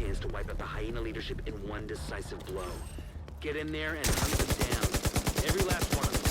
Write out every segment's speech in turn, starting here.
chance to wipe out the hyena leadership in one decisive blow. Get in there and hunt them down. Every last one of them.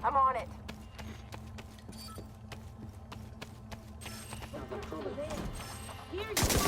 I'm on it. Here you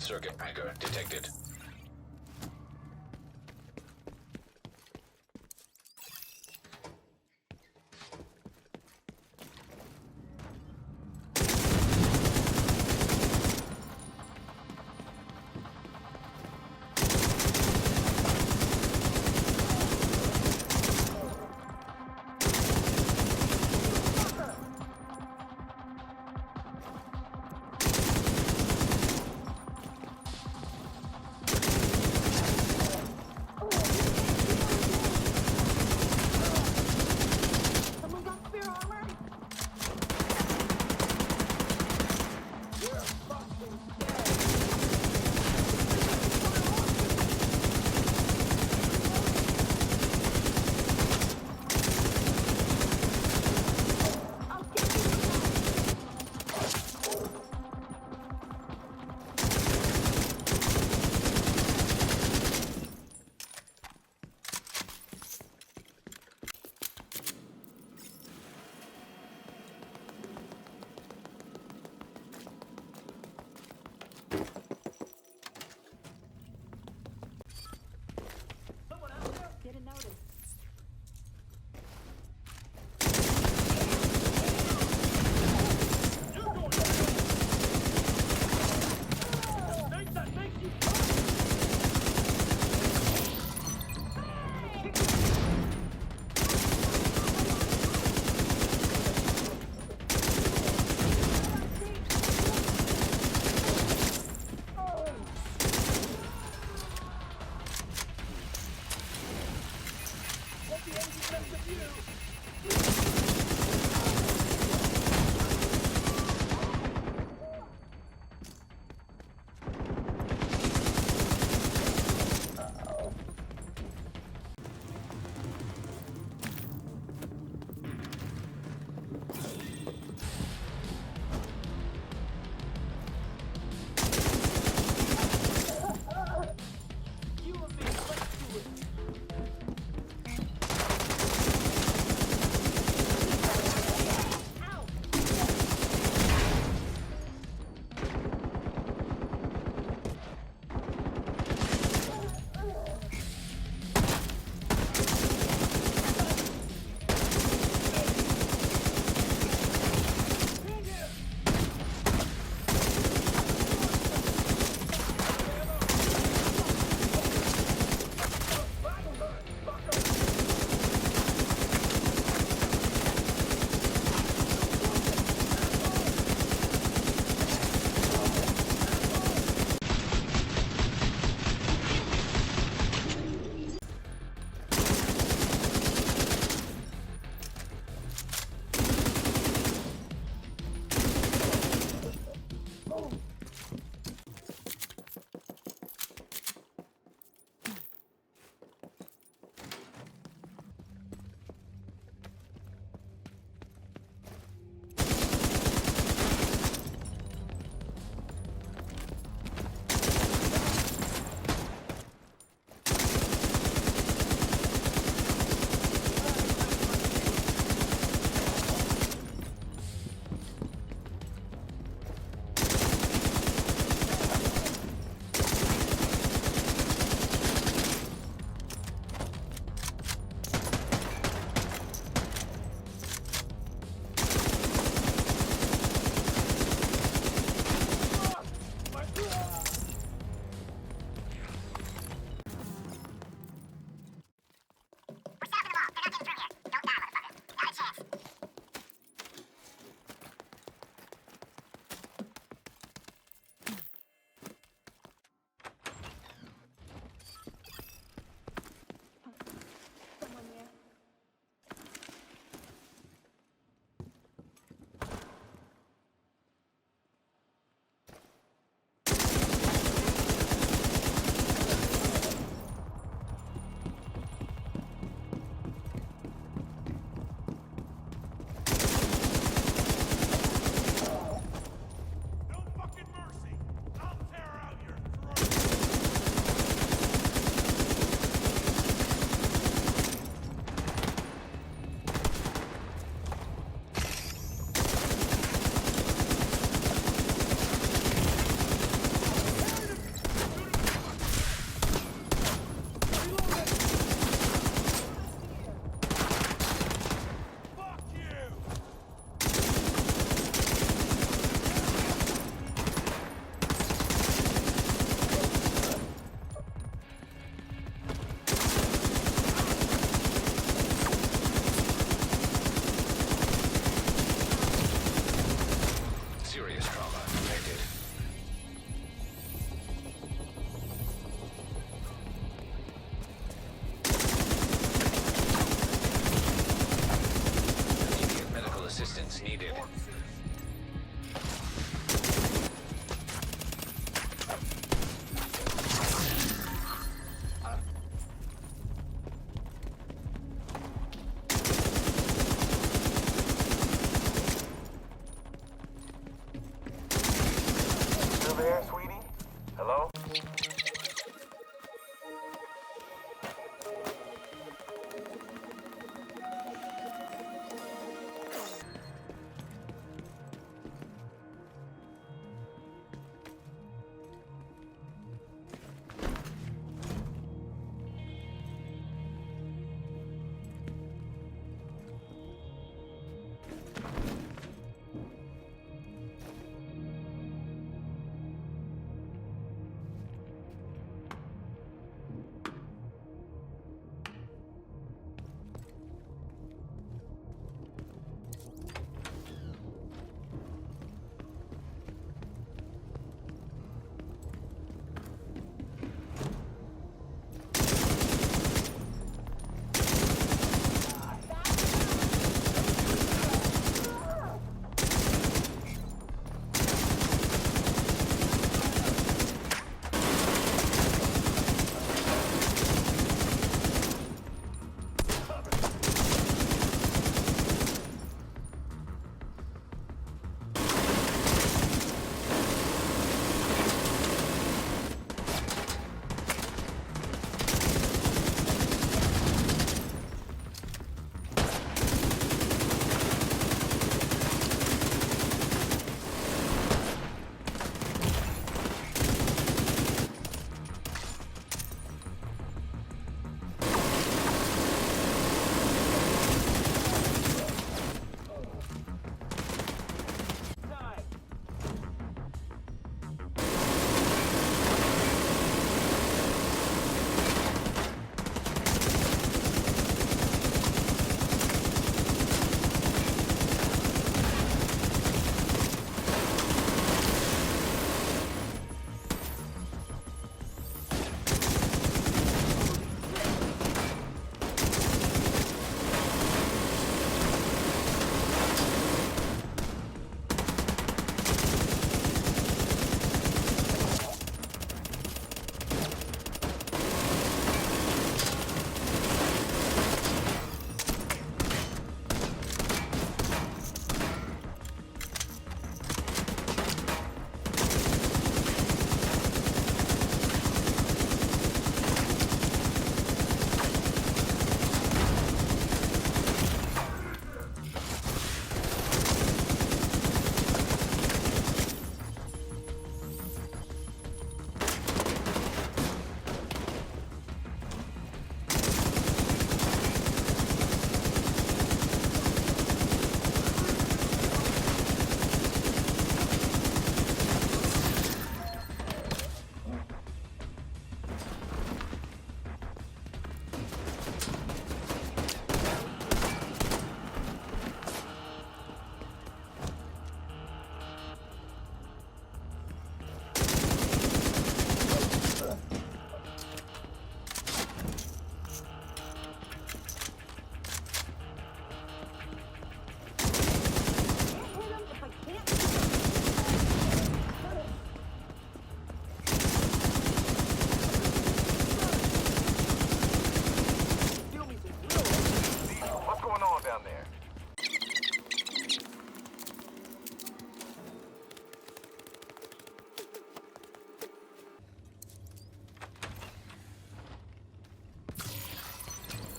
Circuit breaker detected.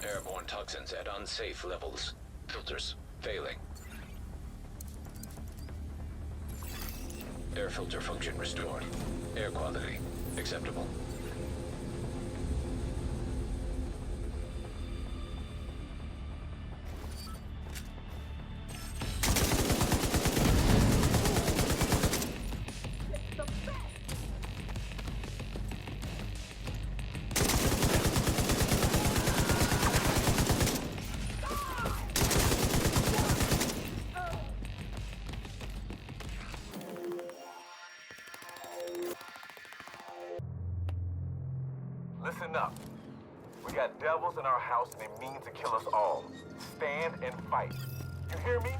Airborne toxins at unsafe levels. Filters failing. Air filter function restored. Air quality acceptable. Listen up. We got devils in our house and they mean to kill us all. Stand and fight. You hear me?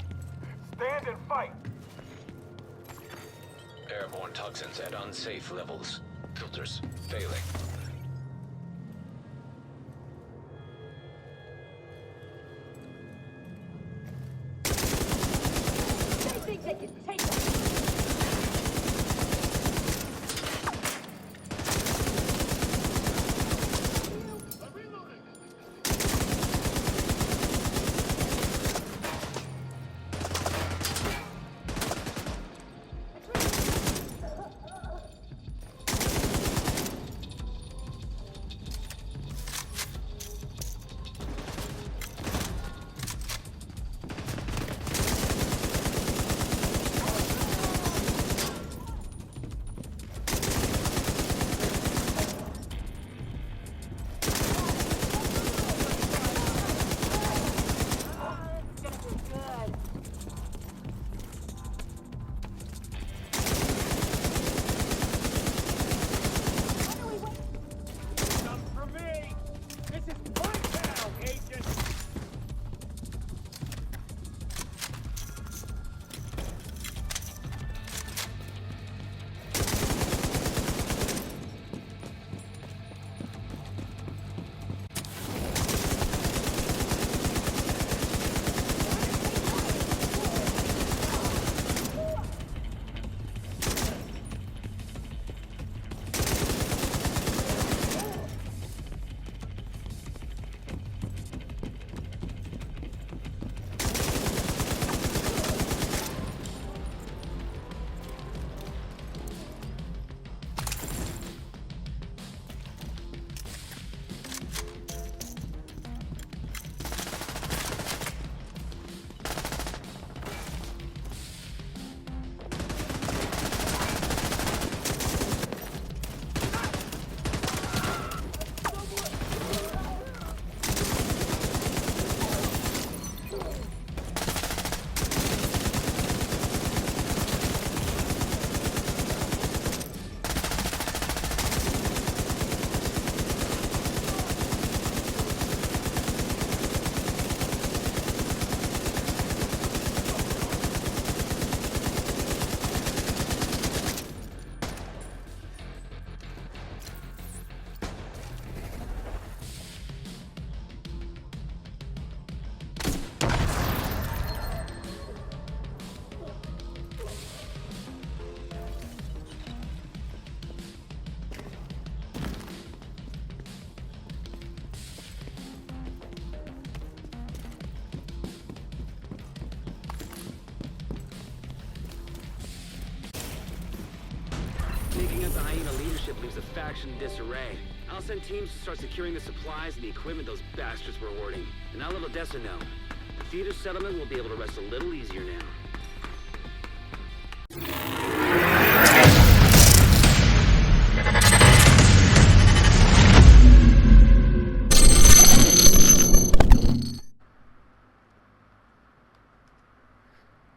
Stand and fight. Airborne toxins at unsafe levels. Filters failing. They think they can take us. Taking out the hyena leadership leaves the faction in disarray. I'll send teams to start securing the supplies and the equipment those bastards were hoarding. And I'll let Odessa know. The theater settlement will be able to rest a little easier now.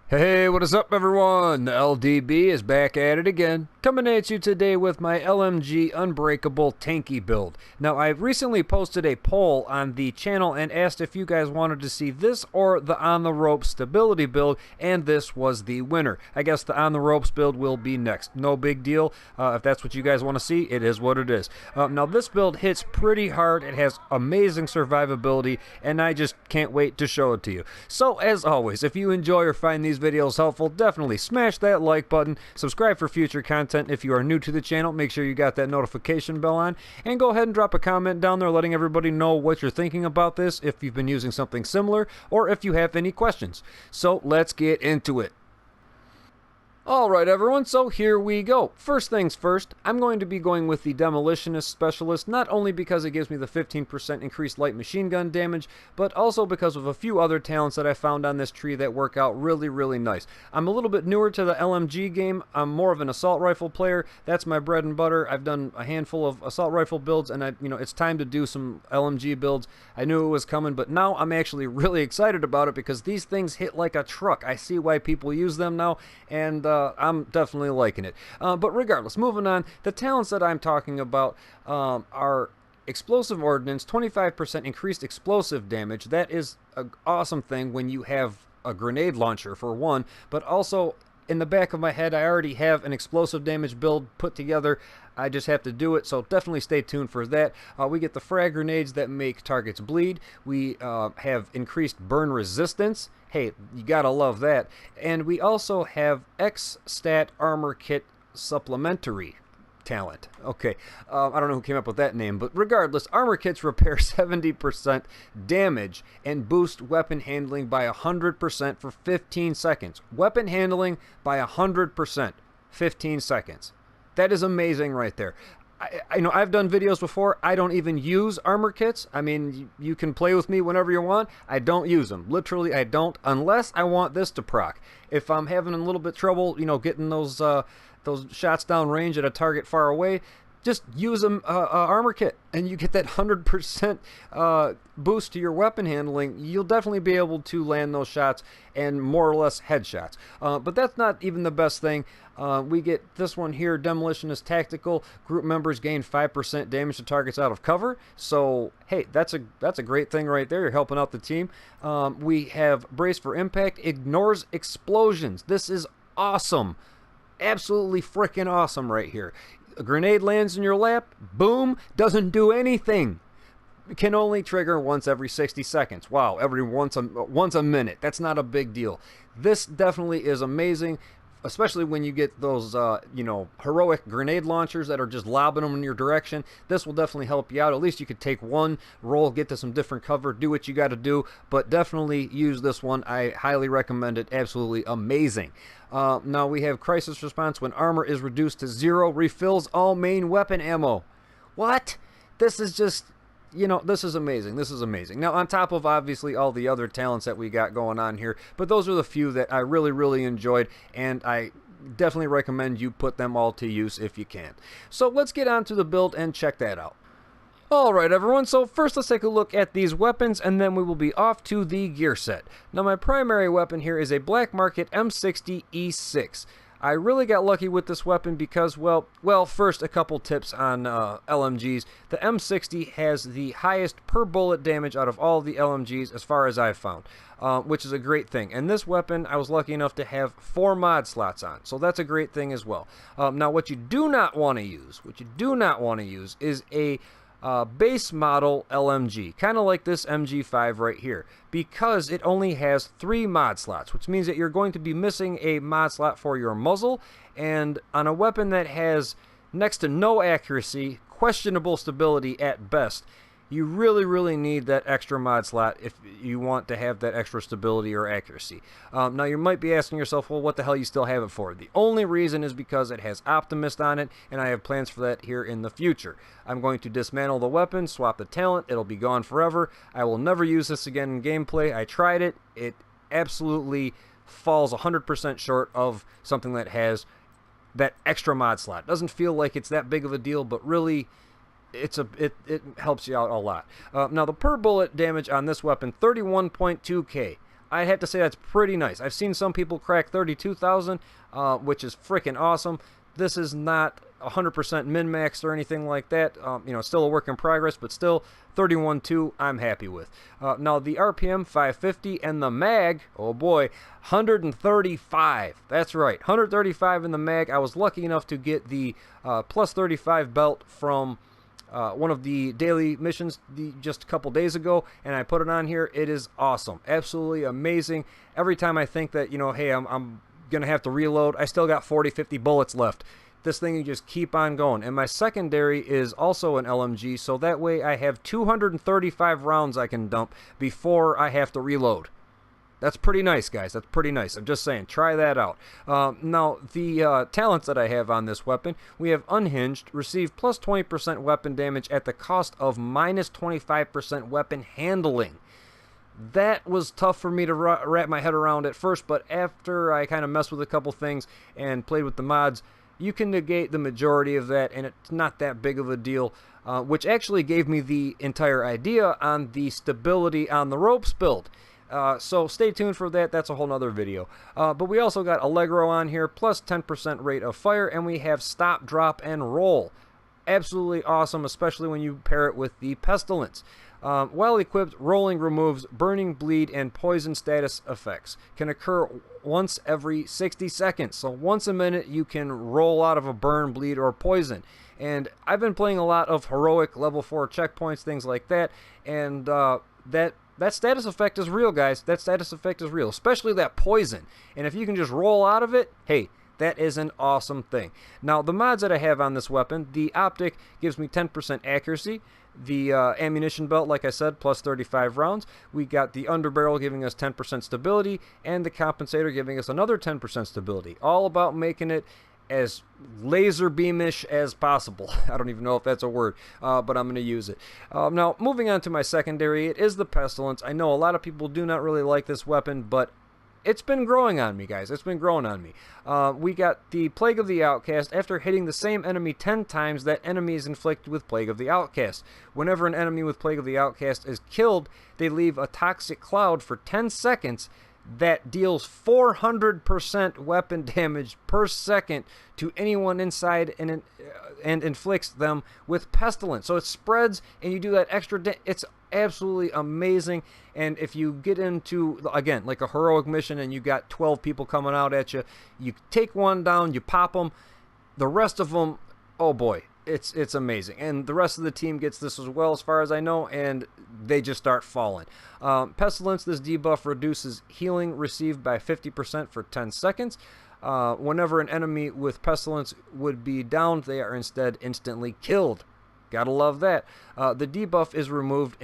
Hey, what is up everyone? The LDB is back at it again, coming at you today with my LMG Unbreakable tanky build. Now, I've recently posted a poll on the channel and asked if you guys wanted to see this or the On the Ropes stability build, and this was the winner. I guess the On the Ropes build will be next. No big deal. If that's what you guys want to see, it is what it is. Now, this build hits pretty hard. It has amazing survivability, and I just can't wait to show it to you. So, as always, if you enjoy or find these videos helpful, definitely smash that like button, subscribe for future content, content. If you are new to the channel, make sure you got that notification bell on, and go ahead and drop a comment down there letting everybody know what you're thinking about this, if you've been using something similar, or if you have any questions. So let's get into it. Alright everyone, so here we go. First things first, I'm going to be going with the Demolitionist Specialist, not only because it gives me the 15% increased light machine gun damage, but also because of a few other talents that I found on this tree that work out really nice. I'm a little bit newer to the LMG game. I'm more of an assault rifle player. That's my bread and butter. I've done a handful of assault rifle builds, and it's time to do some LMG builds. I knew it was coming, but now I'm actually really excited about it because these things hit like a truck. I see why people use them now, and I'm definitely liking it. But regardless, moving on, the talents that I'm talking about are Explosive Ordnance, 25% increased explosive damage. That is an awesome thing when you have a grenade launcher, for one, but also in the back of my head, I already have an explosive damage build put together. I just have to do it, so definitely stay tuned for that. We get the frag grenades that make targets bleed. We have increased burn resistance. Hey, you gotta love that. And we also have X-Stat Armor Kit Supplementary talent. Okay, I don't know who came up with that name, but regardless, armor kits repair 70% damage and boost weapon handling by 100% for 15 seconds. Weapon handling by 100%, 15 seconds. That is amazing right there. I know I've done videos before. I don't even use armor kits. I mean, you can play with me whenever you want. I don't use them. Literally, I don't, unless I want this to proc. If I'm having a little bit trouble, getting those shots down range at a target far away, just use an armor kit, and you get that 100% boost to your weapon handling. You'll definitely be able to land those shots, and more or less headshots. But that's not even the best thing. We get this one here, Demolitionist Tactical. Group members gain 5% damage to targets out of cover. So, hey, that's a great thing right there. You're helping out the team. We have Brace for Impact. Ignores explosions. This is awesome. Absolutely freaking awesome right here. A grenade lands in your lap, boom, doesn't do anything. It can only trigger once every 60 seconds. Wow, every once a minute. That's not a big deal. This definitely is amazing, especially when you get those, heroic grenade launchers that are just lobbing them in your direction. This will definitely help you out. At least you could take one roll, get to some different cover, do what you got to do, but definitely use this one. I highly recommend it. Absolutely amazing. Now we have Crisis Response. When armor is reduced to 0, refills all main weapon ammo. What? This is just... this is amazing. This is amazing. Now, on top of, obviously, all the other talents that we got going on here, but those are the few that I really enjoyed, and I definitely recommend you put them all to use if you can. So let's get on to the build and check that out. Alright everyone, so first let's take a look at these weapons, and then we will be off to the gear set. Now my primary weapon here is a Black Market M60 E6. I really got lucky with this weapon because, well, first a couple tips on LMGs. The M60 has the highest per bullet damage out of all the LMGs as far as I've found, which is a great thing. And this weapon, I was lucky enough to have 4 mod slots on, so that's a great thing as well. Now what you do not want to use, is a base model LMG, kind of like this MG5 right here, because it only has 3 mod slots, which means that you're going to be missing a mod slot for your muzzle, and on a weapon that has next to no accuracy, questionable stability at best, you really need that extra mod slot if you want to have that extra stability or accuracy. Now you might be asking yourself, well, what the hell you still have it for? The only reason is because it has Optimist on it, and I have plans for that here in the future. I'm going to dismantle the weapon, swap the talent, it'll be gone forever. I will never use this again in gameplay. I tried it. It absolutely falls 100% short of something that has that extra mod slot. Doesn't feel like it's that big of a deal, but really... it helps you out a lot. Now the per bullet damage on this weapon, 31.2k. I have to say that's pretty nice. I've seen some people crack 32,000, which is freaking awesome. This is not 100% min-maxed or anything like that. Still a work in progress, but still 31.2 I'm happy with. Now the RPM 550 and the mag, oh boy, 135. That's right, 135 in the mag. I was lucky enough to get the plus 35 belt from one of the daily missions just a couple days ago, and I put it on here. It is awesome, absolutely amazing. Every time I think that, hey, I'm gonna have to reload, I still got 40-50 bullets left. this thing can just keep on going. And my secondary is also an LMG, so that way I have 235 rounds I can dump before I have to reload. That's pretty nice, guys. That's pretty nice. I'm just saying, try that out. Now, the talents that I have on this weapon, we have Unhinged, receive plus 20% weapon damage at the cost of minus 25% weapon handling. That was tough for me to wrap my head around at first, but after I kind of messed with a couple things and played with the mods, you can negate the majority of that, and it's not that big of a deal, which actually gave me the entire idea on the stability on the ropes build. So stay tuned for that. That's a whole nother video. But we also got Allegro on here, plus 10% rate of fire, and we have Stop, Drop, and Roll. Absolutely awesome, especially when you pair it with the Pestilence. While equipped, rolling removes burning, bleed, and poison status effects. Can occur once every 60 seconds. So once a minute, you can roll out of a burn, bleed, or poison. And I've been playing a lot of heroic level 4 checkpoints, things like that, and that status effect is real, guys. That status effect is real, especially that poison. And if you can just roll out of it, hey, that is an awesome thing. Now, the mods that I have on this weapon, the optic gives me 10% accuracy. The ammunition belt, like I said, plus 35 rounds. We got the underbarrel giving us 10% stability, and the compensator giving us another 10% stability. All about making it as laser beamish as possible. I don't even know if that's a word, but I'm going to use it. Now, moving on to my secondary, it is the Pestilence. I know a lot of people do not really like this weapon, but it's been growing on me, guys. It's been growing on me. We got the Plague of the Outcast. After hitting the same enemy 10 times, that enemy is inflicted with Plague of the Outcast. Whenever an enemy with Plague of the Outcast is killed, they leave a toxic cloud for 10 seconds that deals 400% weapon damage per second to anyone inside and inflicts them with Pestilence. So it spreads, and you do that extra it's absolutely amazing. And if you get into, again, like a heroic mission and you got 12 people coming out at you, you take one down, you pop them, the rest of them, oh boy, it's amazing. And the rest of the team gets this as well, as far as I know, and they just start falling. Pestilence, this debuff reduces healing received by 50% for 10 seconds. Whenever an enemy with Pestilence would be downed, they are instead instantly killed. Gotta love that. The debuff is removed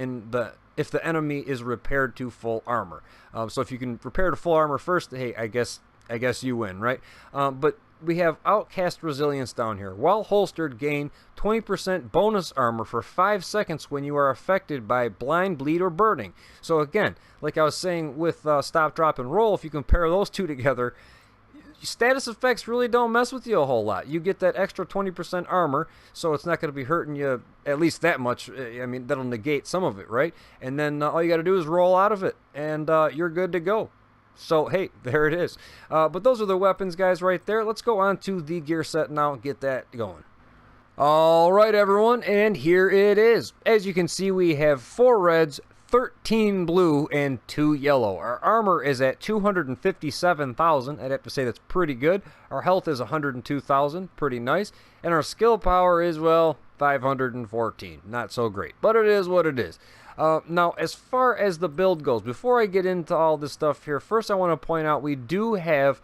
if the enemy is repaired to full armor. So if you can repair to full armor first, hey, I guess you win, right? But we have Outcast Resilience down here. While holstered, gain 20% bonus armor for 5 seconds when you are affected by blind, bleed, or burning. So again, like I was saying with Stop, Drop, and Roll, if you compare those two together, status effects really don't mess with you a whole lot. You get that extra 20% armor, so it's not going to be hurting you at least that much. I mean, that'll negate some of it, right? And then all you got to do is roll out of it, and you're good to go. So, hey, there it is. But those are the weapons, guys, right there. Let's go on to the gear set now and get that going. All right, everyone, and here it is. As you can see, we have 4 reds, 13 blue, and 2 yellow. Our armor is at 257,000. I'd have to say that's pretty good. Our health is 102,000. Pretty nice. And our skill power is, well, 514. Not so great, but it is what it is. Now, as far as the build goes, before I get into all this stuff here, first I want to point out we do have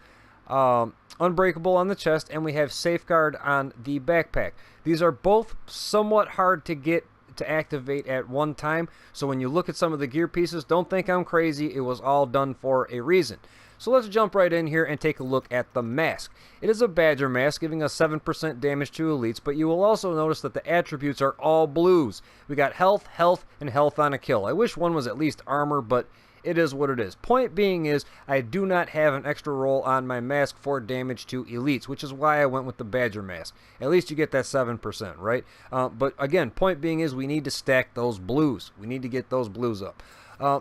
Unbreakable on the chest, and we have Safeguard on the backpack. These are both somewhat hard to get to activate at one time, so when you look at some of the gear pieces, don't think I'm crazy. It was all done for a reason. So let's jump right in here and take a look at the mask. It is a Badger mask, giving us 7% damage to elites, but you will also notice that the attributes are all blues. We got health, health, and health on a kill. I wish one was at least armor, but it is what it is. Point being is, I do not have an extra roll on my mask for damage to elites, which is why I went with the Badger mask. At least you get that 7%, right? But again, point being is, we need to stack those blues. We need to get those blues up.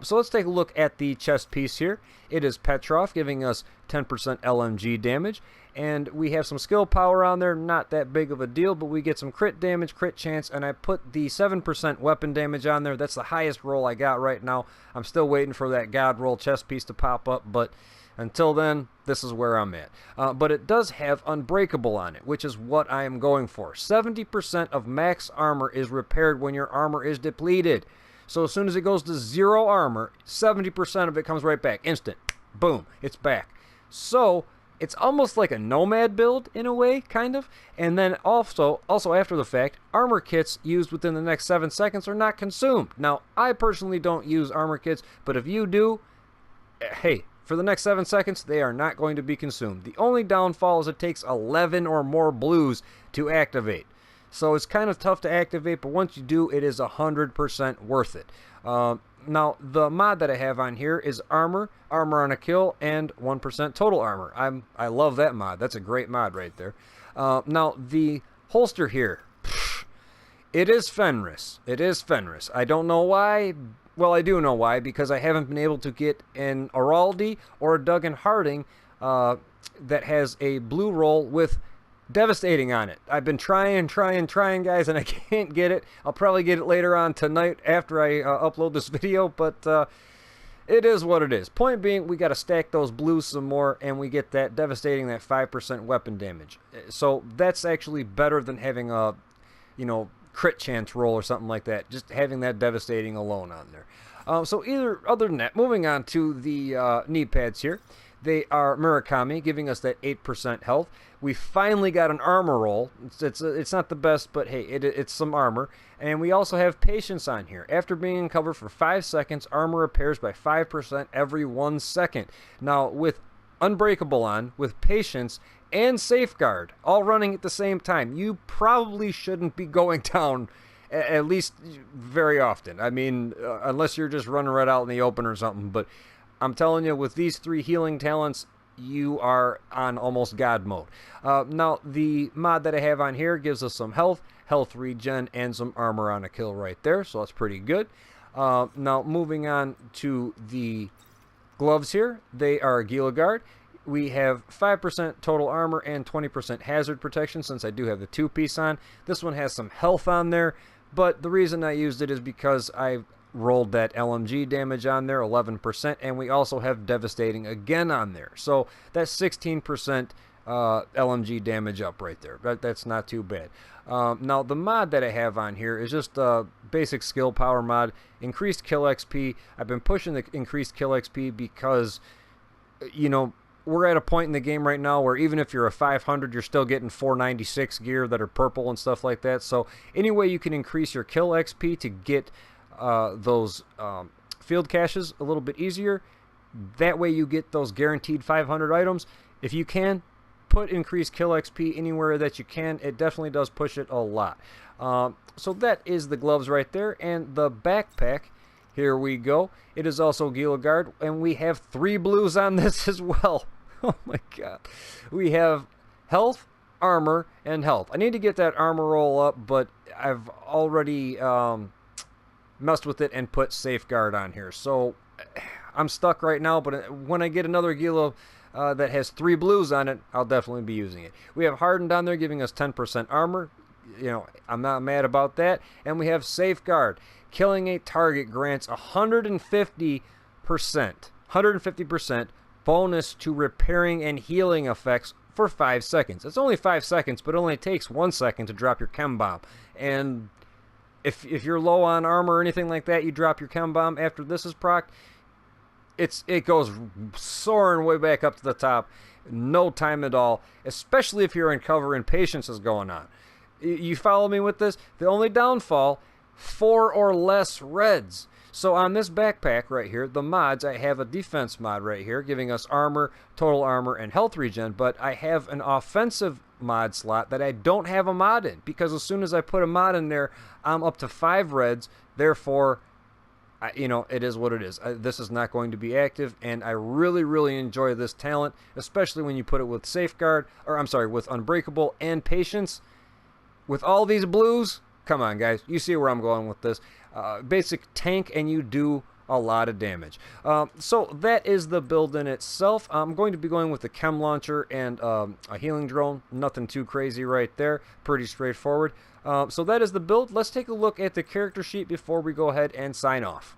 So let's take a look at the chest piece here. It is Petrov, giving us 10% LMG damage. And we have some skill power on there, not that big of a deal, but we get some crit damage, crit chance, and I put the 7% weapon damage on there. That's the highest roll I got right now. I'm still waiting for that God roll chest piece to pop up, but until then, this is where I'm at. But it does have Unbreakable on it, which is what I am going for. 70% of max armor is repaired when your armor is depleted. So as soon as it goes to 0 armor, 70% of it comes right back. Instant. Boom. It's back. So it's almost like a nomad build in a way, kind of. And then also after the fact, armor kits used within the next 7 seconds are not consumed. Now, I personally don't use armor kits, but if you do, hey, for the next 7 seconds, they are not going to be consumed. The only downfall is it takes 11 or more blues to activate. So it's kind of tough to activate, but once you do, it is 100% worth it. Now, the mod that I have on here is armor on a kill, and 1% total armor. I love that mod. That's a great mod right there. Now, the holster here, it is Fenris. It is Fenris. I don't know why. Well, I do know why, because I haven't been able to get an Araldi or a Duggan Harding that has a blue roll with Devastating on it. I've been trying, guys, and I can't get it. I'll probably get it later on tonight after I upload this video, but it is what it is. Point being, we got to stack those blues some more, and we get that Devastating, that 5% weapon damage. So that's actually better than having a, crit chance roll or something like that. Just having that Devastating alone on there. So other than that, moving on to the knee pads here. They are Murakami, giving us that 8% health. We finally got an armor roll. It's not the best, but hey, it's some armor. And we also have Patience on here. After being in cover for 5 seconds, armor repairs by 5% every 1 second. Now, with Unbreakable on, with Patience, and Safeguard, all running at the same time, you probably shouldn't be going down at least very often. I mean, unless you're just running right out in the open or something, but I'm telling you, with these 3 healing talents, you are on almost God mode. Now, the mod that I have on here gives us some health regen, and some armor on a kill right there, so that's pretty good. Now, moving on to the gloves here, they are Gila Guard. We have 5% total armor and 20% hazard protection, since I do have the 2-piece on. This one has some health on there, but the reason I used it is because I rolled that LMG damage on there, 11%, and we also have Devastating again on there. So that's 16% LMG damage up right there. That's not too bad. Now, the mod that I have on here is just a basic skill power mod, increased kill XP. I've been pushing the increased kill XP because, we're at a point in the game right now where even if you're a 500, you're still getting 496 gear that are purple and stuff like that. So any way you can increase your kill XP to get those field caches a little bit easier, that way you get those guaranteed 500 items. If you can put increased kill XP anywhere that you can, it definitely does push it a lot. So that is the gloves right there, and the backpack, here we go. It is also Gila Guard, and we have 3 blues on this as well. Oh my god. We have health, armor, and health. I need to get that armor roll up, but I've already messed with it and put Safeguard on here. So I'm stuck right now, but when I get another Gila that has 3 blues on it, I'll definitely be using it. We have Hardened on there, giving us 10% armor. I'm not mad about that. And we have Safeguard. Killing a target grants 150% bonus to repairing and healing effects for 5 seconds. It's only 5 seconds, but it only takes 1 second to drop your chem bomb. And if you're low on armor or anything like that, you drop your chem bomb after this is procced, it goes soaring way back up to the top. No time at all, especially if you're in cover and Patience is going on. You follow me with this? The only downfall, 4 or less reds. So on this backpack right here, the mods, I have a defense mod right here, giving us armor, total armor, and health regen, but I have an offensive mod slot that I don't have a mod in, because as soon as I put a mod in there, I'm up to 5 reds. Therefore, it is what it is. This is not going to be active, and I really, really enjoy this talent, especially when you put it with Safeguard, with Unbreakable and Patience. With all these blues, come on, guys. You see where I'm going with this. Basic tank, and you do a lot of damage. So that is the build in itself. I'm going to be going with the chem launcher and a healing drone. Nothing too crazy right there. Pretty straightforward. So that is the build. Let's take a look at the character sheet before we go ahead and sign off.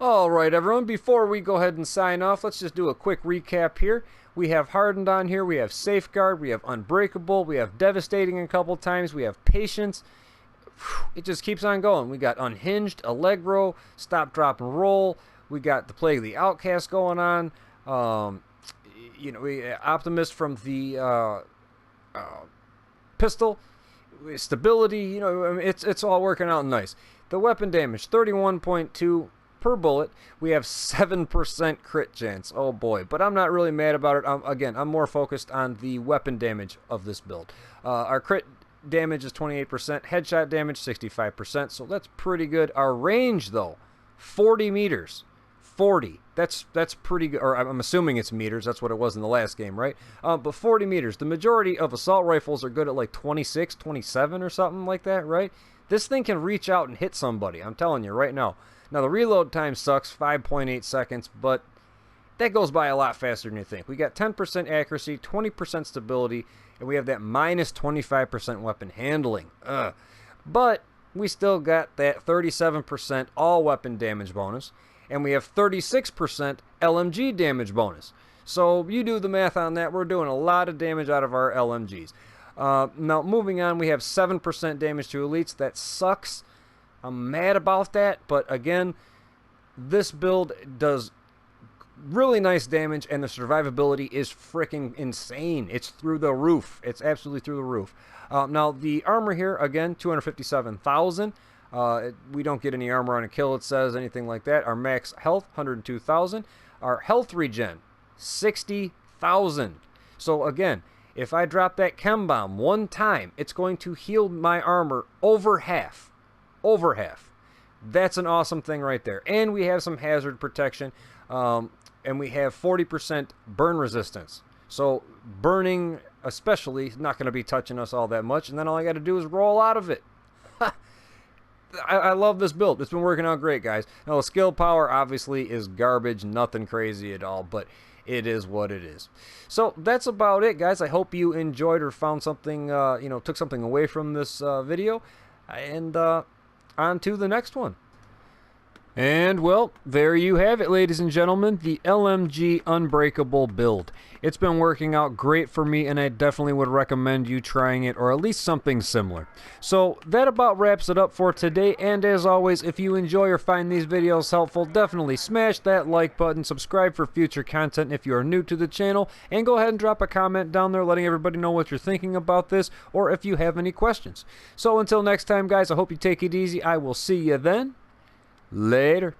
Alright everyone, before we go ahead and sign off, let's just do a quick recap here. We have Hardened on here, we have Safeguard, we have Unbreakable, we have Devastating a couple times, we have Patience. It just keeps on going. We got Unhinged, Allegro, Stop, Drop, and Roll. We got the Plague of the Outcast going on. you know, Optimist from the pistol, stability, you know, I mean, it's all working out nice. The weapon damage, 31.2 per bullet. We have 7% crit chance. Oh boy, but I'm not really mad about it. Again, I'm more focused on the weapon damage of this build. Our crit damage is 28%, headshot damage 65%, so that's pretty good. Our range though, 40 meters. 40. That's pretty good. Or I'm assuming it's meters. That's what it was in the last game, right? But 40 meters. The majority of assault rifles are good at like 26, 27 or something like that, right? This thing can reach out and hit somebody. I'm telling you right now. Now the reload time sucks, 5.8 seconds, but that goes by a lot faster than you think. We got 10% accuracy, 20% stability, and we have that minus 25% weapon handling. But we still got that 37% all weapon damage bonus. And we have 36% LMG damage bonus. So you do the math on that. We're doing a lot of damage out of our LMGs. Now, moving on, we have 7% damage to elites. That sucks. I'm mad about that. But again, this build does really nice damage, and the survivability is freaking insane. It's through the roof. It's absolutely through the roof. Now, the armor here, again, 257,000. We don't get any armor on a kill, it says, anything like that. Our max health, 102,000. Our health regen, 60,000. So again, if I drop that chem bomb one time, it's going to heal my armor over half. Over half. That's an awesome thing right there. And we have some hazard protection. And we have 40% burn resistance. So burning especially is not going to be touching us all that much. And then all I got to do is roll out of it. I love this build. It's been working out great, guys. Now, the skill power obviously is garbage, nothing crazy at all, but it is what it is. So that's about it, guys. I hope you enjoyed or found something, you know, took something away from this video. And on to the next one. And, well, there you have it, ladies and gentlemen, the LMG Unbreakable build. It's been working out great for me, and I definitely would recommend you trying it, or at least something similar. So, that about wraps it up for today, and as always, if you enjoy or find these videos helpful, definitely smash that like button, subscribe for future content if you are new to the channel, and go ahead and drop a comment down there letting everybody know what you're thinking about this, or if you have any questions. So, until next time, guys, I hope you take it easy. I will see you then. Later.